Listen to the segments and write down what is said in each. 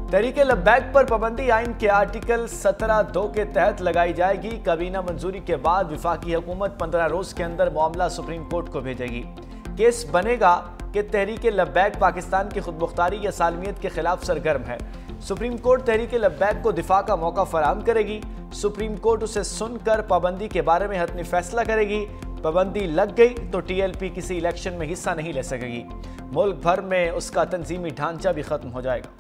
तहरीके लब्बैक पर पाबंदी आइन के आर्टिकल 17(2) के तहत लगाई जाएगी। काबीना मंजूरी के बाद वफाकी हुकूमत 15 रोज के अंदर मामला सुप्रीम कोर्ट को भेजेगी। केस बनेगा कि तहरीके लब्बैक पाकिस्तान की खुदमुख्तारी या सालमियत के खिलाफ सरगर्म है। सुप्रीम कोर्ट तहरीके लब्बैक को दिफा का मौका फराहम करेगी। सुप्रीम कोर्ट उसे सुनकर पाबंदी के बारे में हतमी फैसला करेगी। पाबंदी लग गई तो TLP किसी इलेक्शन में हिस्सा नहीं ले सकेगी। मुल्क भर में उसका तंजीमी ढांचा भी खत्म हो जाएगा।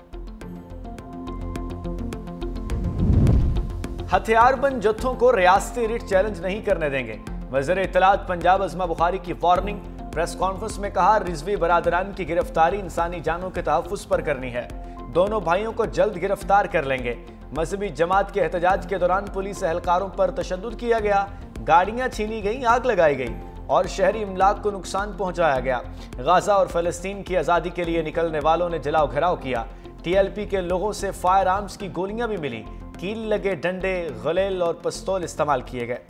हथियारबंद जत्थों को रियासती रिट चैलेंज नहीं करने देंगे। वज़ीर इत्तलात पंजाब अज़मा बुखारी की वार्निंग। प्रेस कॉन्फ्रेंस में कहा, रिजवी बरादरान की गिरफ्तारी इंसानी जानों के तहफ़्फ़ुज़ पर करनी है। दोनों भाइयों को जल्द गिरफ्तार कर लेंगे। मजहबी जमात के एहतजाज के दौरान पुलिस एहलकारों पर तशद्दुद किया गया, गाड़ियां छीनी गई, आग लगाई गई और शहरी इमलाक को नुकसान पहुंचाया गया। गाजा और फलस्तीन की आज़ादी के लिए निकलने वालों ने जलाओ घराव किया। TLP के लोगों से फायर आर्म्स की गोलियां भी मिली। कील लगे डंडे, गलेल और पिस्तौल इस्तेमाल किए गए।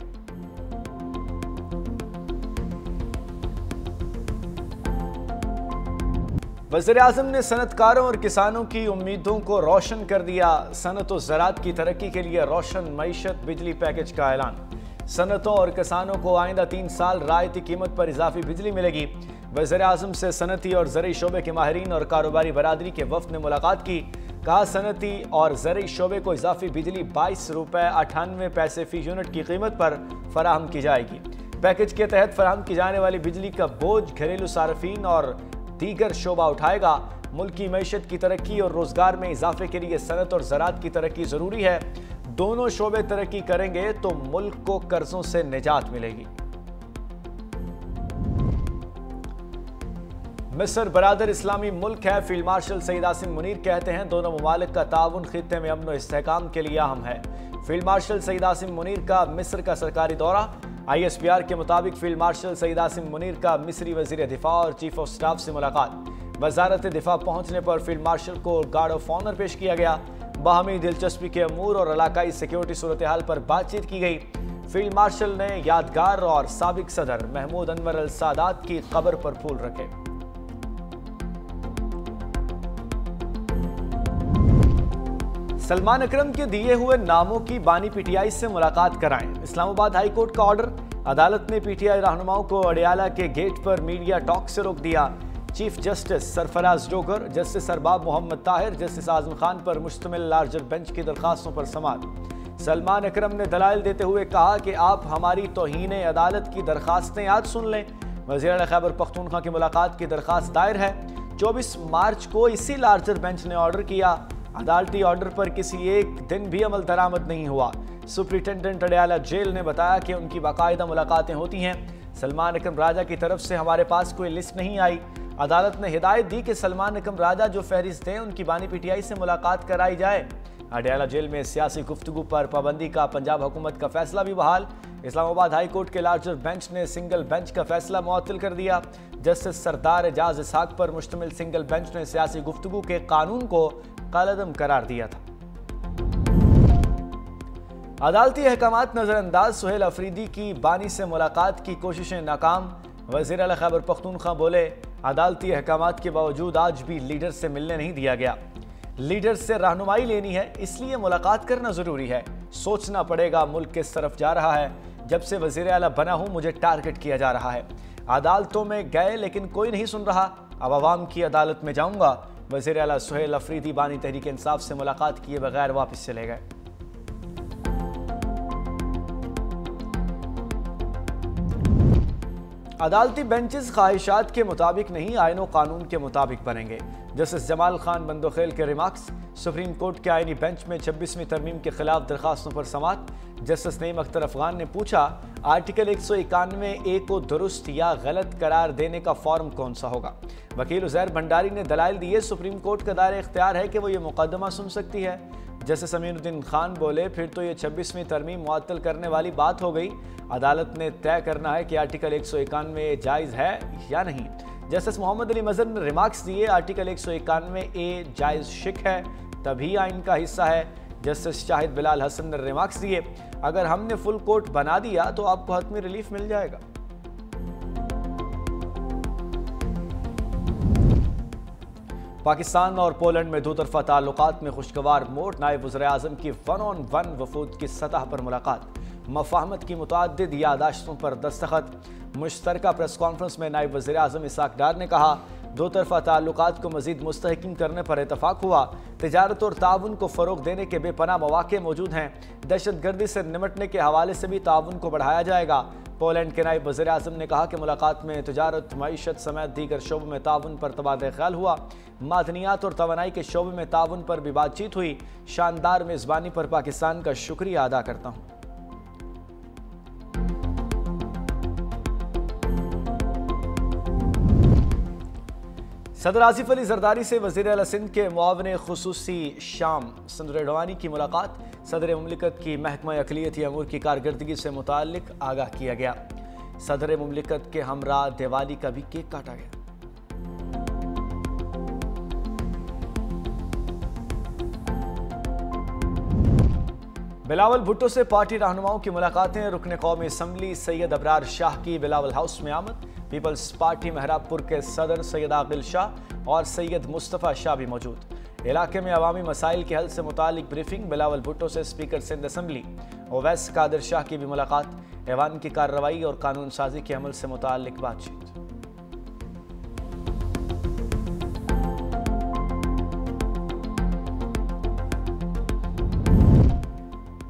वज़ीर आज़म ने सनतकारों और किसानों की उम्मीदों को रोशन कर दिया। सनत और ज़राअत की तरक्की के लिए रोशन मईशत बिजली पैकेज का ऐलान। सनतों और किसानों को आइंदा 3 साल रायती कीमत पर इजाफी बिजली मिलेगी। वज़ीर आज़म से सनती और ज़रई शोबे के माहिरीन और कारोबारी बरादरी के वफ़द ने मुलाकात की। कहा, सनती और ज़रई शोबे को इजाफी बिजली 22 रुपये 98 पैसे फी यूनिट की कीमत पर फराहम की जाएगी। पैकेज के तहत फराहम की जाने वाली बिजली का बोझ घरेलू सार्फिन और दीगर शोबा उठाएगा। मुल्क की मईशत की तरक्की और रोजगार में इजाफे के लिए सनत और ज़राअत की तरक्की जरूरी है। दोनों शोबे तरक्की करेंगे तो मुल्क को कर्जों से निजात मिलेगी। मिस्र बरादर इस्लामी मुल्क है। फील्ड मार्शल सईद आसिम मुनीर कहते हैं, दोनों ममालिक का ताउन खित्ते में अमन और इस्तेहकाम के लिए अहम है। फील्ड मार्शल सईद आसिम मुनीर का मिस्र का सरकारी दौरा। ISPR के मुताबिक फील्ड मार्शल सईद आसिम मुनीर का मिस्री वजीर दिफा और चीफ ऑफ स्टाफ से मुलाकात। वजारत दिफा पहुंचने पर फील्ड मार्शल को गार्ड ऑफ ऑनर पेश किया गया। बाहमी दिलचस्पी के अमूर और इलाकाई सिक्योरिटी सूरत हाल पर बातचीत की गई। फील्ड मार्शल ने यादगार और साबिक सदर महमूद अनवर अल सादात की कब्र पर फूल रखे। सलमान अकरम के दिए हुए नामों की बानी PTI से मुलाकात कराएं। इस्लामाबाद हाई कोर्ट का ऑर्डर। अदालत ने PTI रहनुमाओं को अडियाला के गेट पर मीडिया टॉक से रोक दिया। चीफ जस्टिस सरफराज जोगर, जस्टिस अरबाब मोहम्मद ताहिर, जस्टिस आजम खान पर मुश्तमिल लार्जर बेंच की दरखास्तों पर समाअत। सलमान अकरम ने दलाइल देते हुए कहा कि आप हमारी तौहीन अदालत की दरखास्तें आज सुन लें। वज़ीर खैबर पख्तूनख्वा की मुलाकात की दरखास्त दायर है। 24 मार्च को इसी लार्जर बेंच ने ऑर्डर किया। अदालती ऑर्डर पर किसी एक दिन भी अमल दरामद नहीं हुआ। सुप्रिंटेंडेंट अडियाला जेल ने बताया कि उनकी बाकायदा मुलाकातें होती हैं। सलमान अकरम राजा की तरफ से हमारे पास कोई लिस्ट नहीं आई। अदालत ने हिदायत दी कि सलमान अकरम राजा जो फहरिस्त दें उनकी बानी PTI से मुलाकात कराई जाए। अडियाला जेल में सियासी गुफ्तगू पर पाबंदी का पंजाब हुकूमत का फैसला भी बहाल। इस्लामाबाद हाई कोर्ट के लार्जर बेंच ने सिंगल बेंच का फैसला मुअत्तल कर दिया। जस्टिस सरदार एजाज इसहाक पर मुश्तमिल सिंगल बेंच ने सियासी गुफ्तगू के कानून को कालअदम करार दिया था। अदालती अहकामात नजरअंदाज। सुहेल अफरीदी की बानी से मुलाकात की कोशिशें नाकाम। वज़ीर आला खैबर पख्तूनख्वा बोले, अदालती अहकामात के बावजूद आज भी लीडर से मिलने नहीं दिया गया। लीडर से रहनुमाई लेनी है, इसलिए मुलाकात करना जरूरी है। सोचना पड़ेगा मुल्क किस तरफ जा रहा है। जब से वज़ीर आला बना हूं मुझे टारगेट किया जा रहा है। अदालतों में गए लेकिन कोई नहीं सुन रहा। अब अवाम की अदालत में जाऊंगा। वज़ीर आला सुहेल अफरीदी बानी तहरीक इंसाफ से मुलाकात किए बगैर वापस चले गए। अदालती बेंचेस ख्वाहिशात के मुताबिक नहीं, आईन और कानून के मुताबिक बनेंगे। जस्टिस जमाल खान बंदोखेल के रिमार्क्स। सुप्रीम कोर्ट के आईनी बेंच में 26वीं तरमीम के खिलाफ दरखास्तों पर समाअत। जस्टिस नईम अख्तर अफगान ने पूछा, आर्टिकल 191A को दुरुस्त या गलत करार देने का फॉर्म कौन सा होगा। वकील उज़ैर भंडारी ने दलाइल दिए, सुप्रीम कोर्ट का दायरा इख्तियार है कि वो ये मुकदमा सुन सकती है। जस्टिस अमीनुद्दीन खान बोले, फिर तो ये 26वीं तरमीम मुअत्तल करने वाली बात हो गई। अदालत ने तय करना है कि आर्टिकल 191A जायज़ है या नहीं। जस्टिस मोहम्मद अली मजहर ने रिमार्क्स दिए, आर्टिकल 191A जायज़ शिक है, तभी आइन का हिस्सा है। जस्टिस शाहिद बिलाल हसन ने रिमार्क्स दिए, अगर हमने फुल कोर्ट बना दिया तो आपको हतमी रिलीफ मिल जाएगा। पाकिस्तान और पोलैंड में दोतरफा ताल्लुकात में खुशगवार मोड़। नायब वज़ीर-ए-आज़म की 1-on-1 वफूद की सतह पर मुलाकात। मफाहमत की मुतअद्दिद यादाश्तों पर दस्तखत। मुश्तरका प्रेस कॉन्फ्रेंस में नायब वज़ीर-ए-आज़म इसाक डार ने कहा, दोतरफा ताल्लुकात को मज़ीद मुस्तहकम करने पर इतफाक हुआ। तिजारत और ताउन को फ़रोग देने के बेपनाह मौक़े मौजूद हैं। दहशतगर्दी से निमटने के हवाले से भी ताउन को बढ़ाया जाएगा। पोलैंड के नायब वज़ीर-ए-आज़म ने कहा कि मुलाकात में तिजारत, मईशत समेत दीगर शोबों में ताउन पर तबादला ख्याल हुआ। मादनियात और तवानाई के शोबे में ताउन पर भी बातचीत हुई। शानदार मेज़बानी पर पाकिस्तान का शुक्रिया अदा करता हूँ। सदर आसिफ अली जरदारी से वज़ीर आला सिंध के मुआविन खुसूसी शाम सिंध रेडवानी की मुलाकात। सदर मुमलिकत की महकमा अक़लियती अमूर की कारकर्दगी से मुताल्लिक आगाह किया गया। सदर मुमलिकत के हमरा दिवाली का भी केक काटा गया। बिलावल भुट्टो से पार्टी रहनुमाओं की मुलाकातें। रुकन कौमी असम्बली सैयद अबरार शाह की बिलावल हाउस में आमद। पीपल्स पार्टी मेहराबपुर के सदर सैयद आकिल शाह और सैयद मुस्तफ़ा शाह भी मौजूद। इलाके में अवामी मसाइल के हल से मुतालिक ब्रीफिंग। बिलावल भुट्टो से स्पीकर सिंध असम्बली ओवैस कादिर शाह की भी मुलाकात। ऐवान की कार्रवाई और कानून साजी के अमल से मुतालिक बातचीत।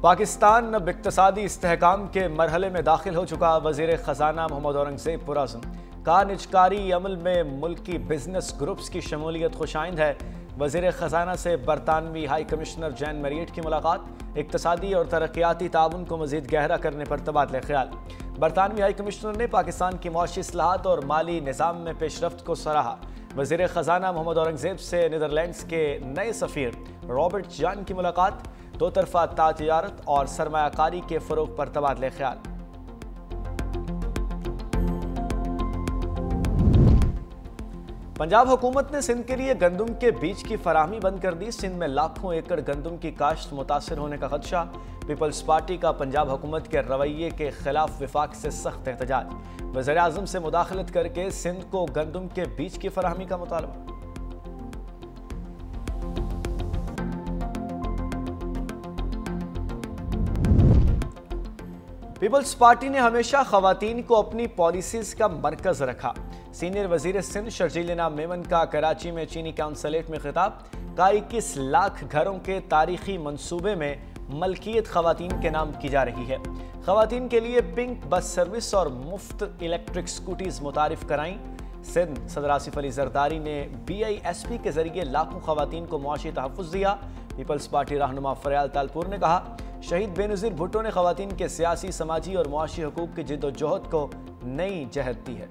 पाकिस्तान अब इक्तसादी इस्तेहकाम के मरहले में दाखिल हो चुका। वज़ीर ख़जाना मोहम्मद औरंगज़ेब पुरअज़्म का निजकारी अमल में मुल्की बिजनेस ग्रुप्स की शमूलियत खुशाइंद है। वज़ीर ख़जाना से बरतानवी हाई कमिश्नर जैन मैरियट की मुलाकात। इक्तसादी और तरक्याती ताउन को मज़ीद गहरा करने पर तबादला ख्याल। बरतानवी हाई कमिश्नर ने पाकिस्तान की मुआशी इस्लाहात और माली निज़ाम में पेशरफ्त को सराहा। वज़ीर ख़जाना मोहम्मद औरंगज़ेब से नीदरलैंड्स के नए सफ़ीर रॉबर्ट जान की मुलाकात। दो तरफा तिजारत और सरमायाकारी के फ़रोग पर तबादले ख्याल। पंजाब हुकूमत ने सिंध के लिए गंदम के बीज की फराहमी बंद कर दी। सिंध में लाखों एकड़ गंदम की काश्त मुतासर होने का खदशा। पीपल्स पार्टी का पंजाब हुकूमत के रवैये के खिलाफ विफाक से सख्त एहतजाज। वज़ीर-ए-आज़म से मुदाखलत करके सिंध को गंदम के बीज की फराहमी का मुतालबा। पीपल्स पार्टी ने हमेशा खवातीन को अपनी पॉलिसीज का मरकज रखा। सीनियर वजीर सिंध शर्जील नाम मेमन का कराची में चीनी काउंसलेट में खिताब। का 21 लाख घरों के तारीखी मंसूबे में मलकियत खवातीन के नाम की जा रही है। खवातीन के लिए पिंक बस सर्विस और मुफ्त इलेक्ट्रिक स्कूटीज मुतारिफ कराई। सिंध सदर आसिफ अली जरदारी ने BISP के जरिए लाखों खवातीन को मुआशी तहफ़्फ़ुज़ दिया। पीपल्स पार्टी रहनुमा फरयाल तालपुर ने कहा, शहीद बेनज़ीर भुट्टो ने खवातीन के सियासी, समाजी और मुआशी हकूक़ की जिद्दोजहद को नई जहद दी है।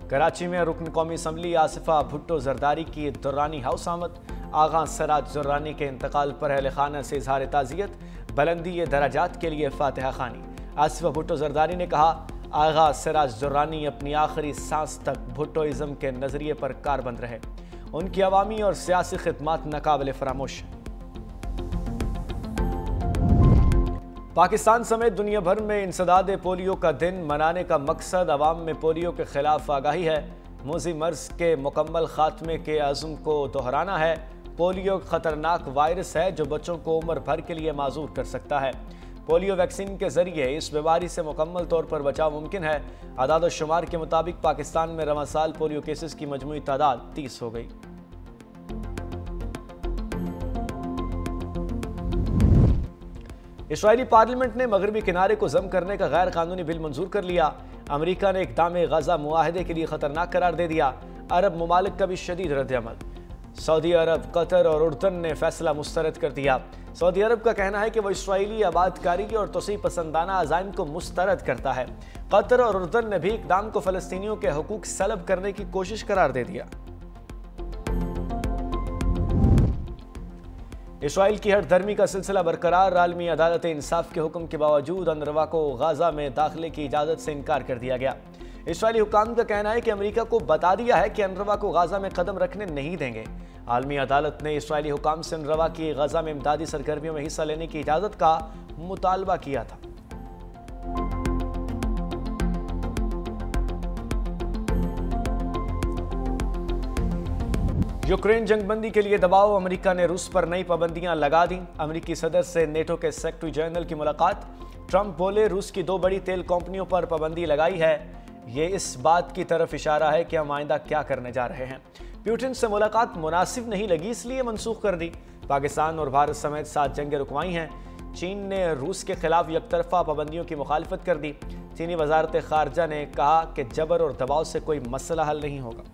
कराची में रुकन कौमी असम्बली आसिफा भुट्टो जरदारी की दुर्रानी हाउस आमद। आगा सराज दुर्रानी के इंतकाल पर अहले खाना से इजहार ताज़ियत। बुलंदी दराजात के लिए फातिहा खानी। आसिफा भुट्टो जरदारी ने कहा, आगा सराज दुर्रानी अपनी आखिरी सांस तक भुट्टोइज़म के नज़रिए पर कारबंद रहे। उनकी अवामी और सियासी खिदमात नाकाबिल फरामोश। पाकिस्तान समेत दुनिया भर में इंसदाद पोलियो का दिन मनाने का मकसद अवाम में पोलियो के खिलाफ आगाही है। मुज़ी मर्ज के मुकम्मल खात्मे के अज़्म को दोहराना है। पोलियो खतरनाक वायरस है जो बच्चों को उम्र भर के लिए माजूर कर सकता है। पोलियो वैक्सीन के जरिए इस बीमारी से मुकम्मल तौर पर बचाव मुमकिन है। आदाद शुमार के मुताबिक पाकिस्तान में रवां साल पोलियो केसेस की मजमूई तादाद 30 हो गई। इस्राईली पार्लियामेंट ने मगरबी किनारे को जम करने का गैर कानूनी बिल मंजूर कर लिया। अमेरिका ने इक़दाम गज़ा मुआहदे के लिए खतरनाक करार दे दिया। अरब ममालिक का भी शदीद रद्द-ए-अमल। सऊदी अरब, कतर और उर्दन ने फैसला मुस्तरद कर दिया। सऊदी अरब का कहना है कि वह इस्राईली आबादकारी और तोसी पसंदाना अज़ाइम को मुस्तरद करता है। कतर और उर्दन ने भी इक़दाम को फ़लस्तीनियों के हकूक़ सलब करने की कोशिश करार दे दिया। इस्राईल की हटधर्मी का सिलसिला बरकरार। आलमी अदालत इंसाफ के हुक्म के बावजूद अनरवा को गाजा में दाखिले की इजाज़त से इनकार कर दिया गया। इस्राईली हुकाम का कहना है कि अमेरिका को बता दिया है कि अनरवा को गाजा में कदम रखने नहीं देंगे। आलमी अदालत ने इस्राईली हुकाम से अनरवा की गाजा में इमदादी सरगर्मियों में हिस्सा लेने की इजाज़त का मुतालबा किया था। यूक्रेन जंगबंदी के लिए दबाव, अमेरिका ने रूस पर नई पाबंदियां लगा दी। अमेरिकी सदर से नेटो के सेक्रेटरी जनरल की मुलाकात। ट्रंप बोले, रूस की 2 बड़ी तेल कंपनियों पर पाबंदी लगाई है। ये इस बात की तरफ इशारा है कि हम आइंदा क्या करने जा रहे हैं। पुतिन से मुलाकात मुनासिब नहीं लगी, इसलिए मनसूख कर दी। पाकिस्तान और भारत समेत 7 जंगें रुकवाई हैं। चीन ने रूस के खिलाफ एकतरफा पाबंदियों की मुखालफत कर दी। चीनी वजारत खारजा ने कहा कि जबर और दबाव से कोई मसला हल नहीं होगा।